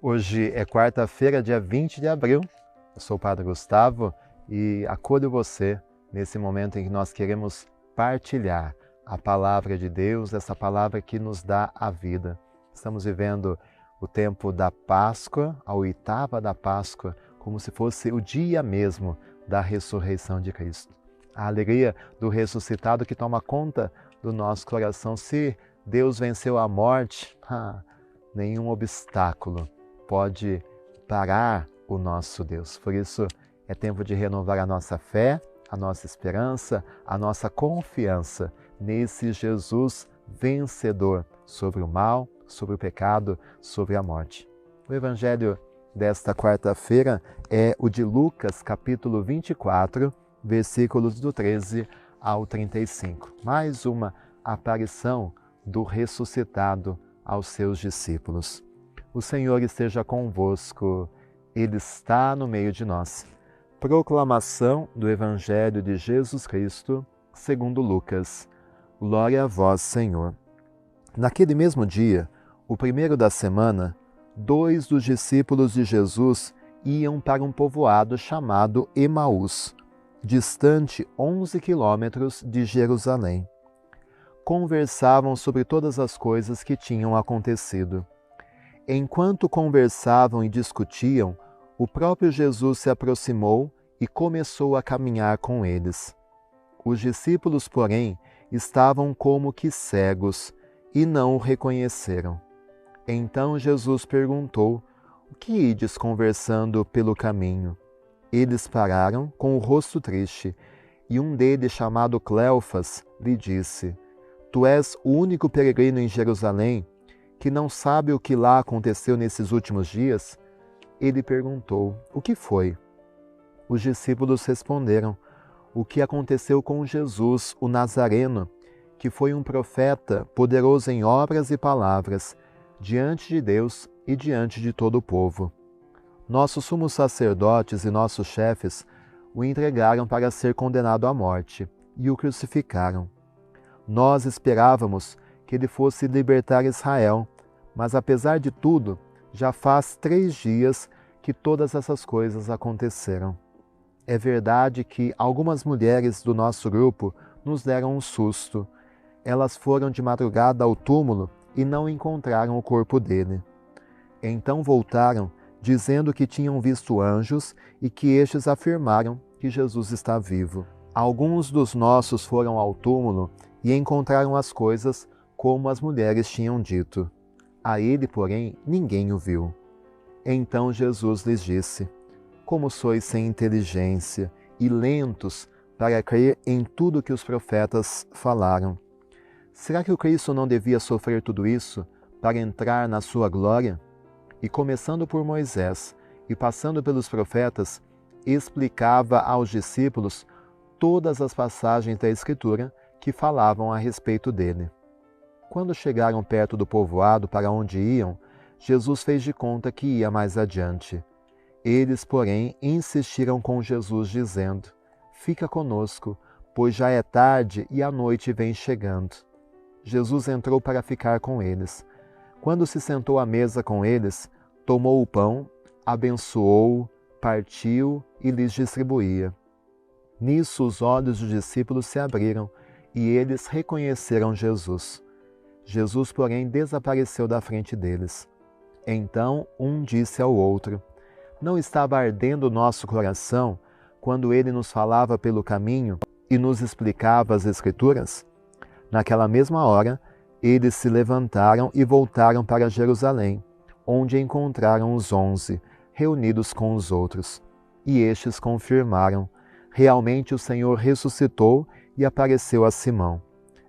Hoje é quarta-feira, dia 20 de abril. Eu sou o Padre Gustavo e acolho você nesse momento em que nós queremos partilhar a palavra de Deus, essa palavra que nos dá a vida. Estamos vivendo o tempo da Páscoa, a oitava da Páscoa, como se fosse o dia mesmo da ressurreição de Cristo. A alegria do ressuscitado que toma conta do nosso coração. Se Deus venceu a morte, nenhum obstáculo pode parar o nosso Deus. Por isso é tempo de renovar a nossa fé, a nossa esperança, a nossa confiança nesse Jesus vencedor sobre o mal, sobre o pecado, sobre a morte. O evangelho desta quarta-feira é o de Lucas, capítulo 24, versículos do 13 ao 35. Mais uma aparição do ressuscitado aos seus discípulos. O Senhor esteja convosco, Ele está no meio de nós. Proclamação do Evangelho de Jesus Cristo, segundo Lucas. Glória a vós, Senhor. Naquele mesmo dia, o primeiro da semana, 2 dos discípulos de Jesus iam para um povoado chamado Emaús, distante 11 quilômetros de Jerusalém. Conversavam sobre todas as coisas que tinham acontecido. Enquanto conversavam e discutiam, o próprio Jesus se aproximou e começou a caminhar com eles. Os discípulos, porém, estavam como que cegos e não o reconheceram. Então Jesus perguntou: "O que ides conversando pelo caminho?" Eles pararam com o rosto triste, e um deles, chamado Cleofas, lhe disse: "Tu és o único peregrino em Jerusalém que não sabe o que lá aconteceu nesses últimos dias?" Ele perguntou: "O que foi?" Os discípulos responderam: "O que aconteceu com Jesus, o Nazareno, que foi um profeta poderoso em obras e palavras, diante de Deus e diante de todo o povo. Nossos sumos sacerdotes e nossos chefes o entregaram para ser condenado à morte e o crucificaram. Nós esperávamos que ele fosse libertar Israel, mas apesar de tudo, já faz 3 dias que todas essas coisas aconteceram. É verdade que algumas mulheres do nosso grupo nos deram um susto. Elas foram de madrugada ao túmulo e não encontraram o corpo dele. Então voltaram, dizendo que tinham visto anjos e que estes afirmaram que Jesus está vivo. Alguns dos nossos foram ao túmulo e encontraram as coisas como as mulheres tinham dito. A ele, porém, ninguém o viu." Então Jesus lhes disse: "Como sois sem inteligência e lentos para crer em tudo que os profetas falaram. Será que o Cristo não devia sofrer tudo isso para entrar na sua glória?" E começando por Moisés e passando pelos profetas, explicava aos discípulos todas as passagens da Escritura que falavam a respeito dele. Quando chegaram perto do povoado para onde iam, Jesus fez de conta que ia mais adiante. Eles, porém, insistiram com Jesus, dizendo: "Fica conosco, pois já é tarde e a noite vem chegando." Jesus entrou para ficar com eles. Quando se sentou à mesa com eles, tomou o pão, abençoou-o, partiu e lhes distribuía. Nisso os olhos dos discípulos se abriram e eles reconheceram Jesus. Jesus, porém, desapareceu da frente deles. Então um disse ao outro: "Não estava ardendo o nosso coração quando ele nos falava pelo caminho e nos explicava as Escrituras?" Naquela mesma hora, eles se levantaram e voltaram para Jerusalém, onde encontraram os 11, reunidos com os outros. E estes confirmaram: "Realmente o Senhor ressuscitou e apareceu a Simão."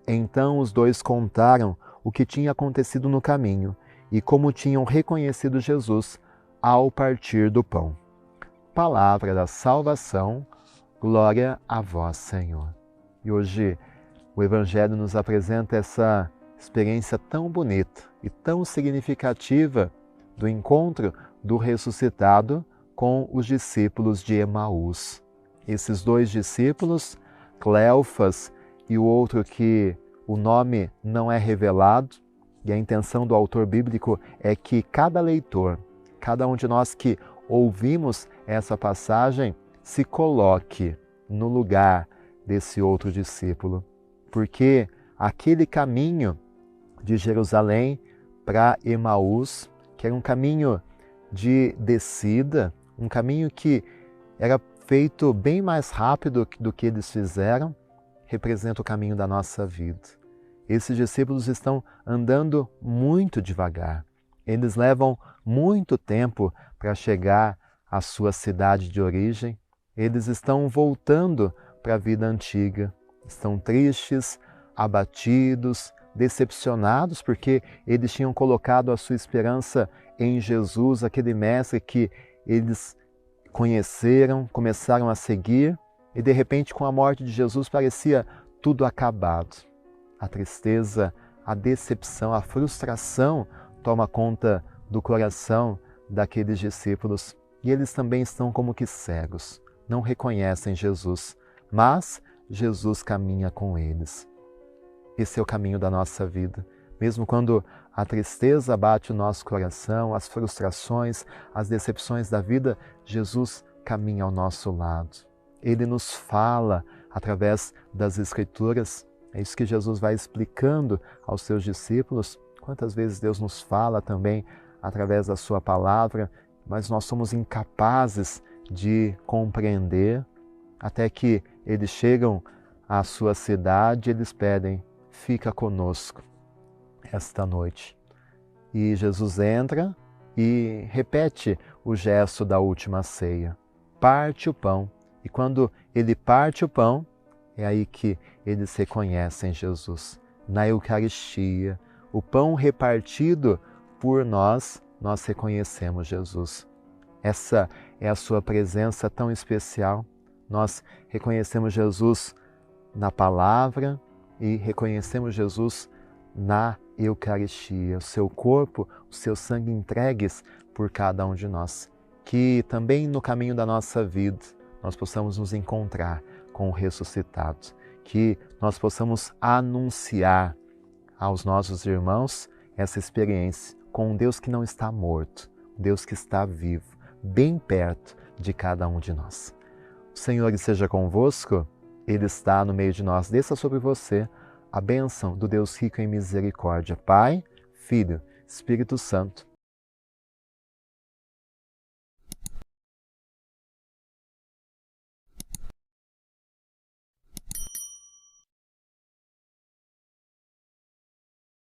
Então os dois contaram o que tinha acontecido no caminho e como tinham reconhecido Jesus ao partir do pão. Palavra da salvação, glória a vós, Senhor. E hoje o Evangelho nos apresenta essa experiência tão bonita e tão significativa do encontro do ressuscitado com os discípulos de Emaús. Esses 2 discípulos, Cleofas e o outro que o nome não é revelado, e a intenção do autor bíblico é que cada leitor, cada um de nós que ouvimos essa passagem se coloque no lugar desse outro discípulo, porque aquele caminho de Jerusalém para Emaús, que era um caminho de descida, um caminho que era feito bem mais rápido do que eles fizeram, representa o caminho da nossa vida. Esses discípulos estão andando muito devagar. Eles levam muito tempo para chegar à sua cidade de origem. Eles estão voltando para a vida antiga. Estão tristes, abatidos, decepcionados, porque eles tinham colocado a sua esperança em Jesus, aquele mestre que eles conheceram, começaram a seguir, e de repente, com a morte de Jesus, parecia tudo acabado. A tristeza, a decepção, a frustração toma conta do coração daqueles discípulos, e eles também estão como que cegos, não reconhecem Jesus, mas Jesus caminha com eles. Esse é o caminho da nossa vida. Mesmo quando a tristeza bate o nosso coração, as frustrações, as decepções da vida, Jesus caminha ao nosso lado. Ele nos fala através das Escrituras. É isso que Jesus vai explicando aos seus discípulos. Quantas vezes Deus nos fala também através da sua palavra, mas nós somos incapazes de compreender, até que eles chegam à sua cidade e eles pedem: fica conosco esta noite. E Jesus entra e repete o gesto da última ceia. Parte o pão. E quando ele parte o pão, é aí que eles reconhecem Jesus. Na Eucaristia, o pão repartido por nós, nós reconhecemos Jesus. Essa é a sua presença tão especial. Nós reconhecemos Jesus na palavra e reconhecemos Jesus na Eucaristia, o seu corpo, o seu sangue entregues por cada um de nós. Que também no caminho da nossa vida nós possamos nos encontrar com o ressuscitado, que nós possamos anunciar aos nossos irmãos essa experiência com um Deus que não está morto, um Deus que está vivo, bem perto de cada um de nós. O Senhor esteja convosco, Ele está no meio de nós. Desça sobre você a bênção do Deus rico em misericórdia, Pai, Filho, Espírito Santo.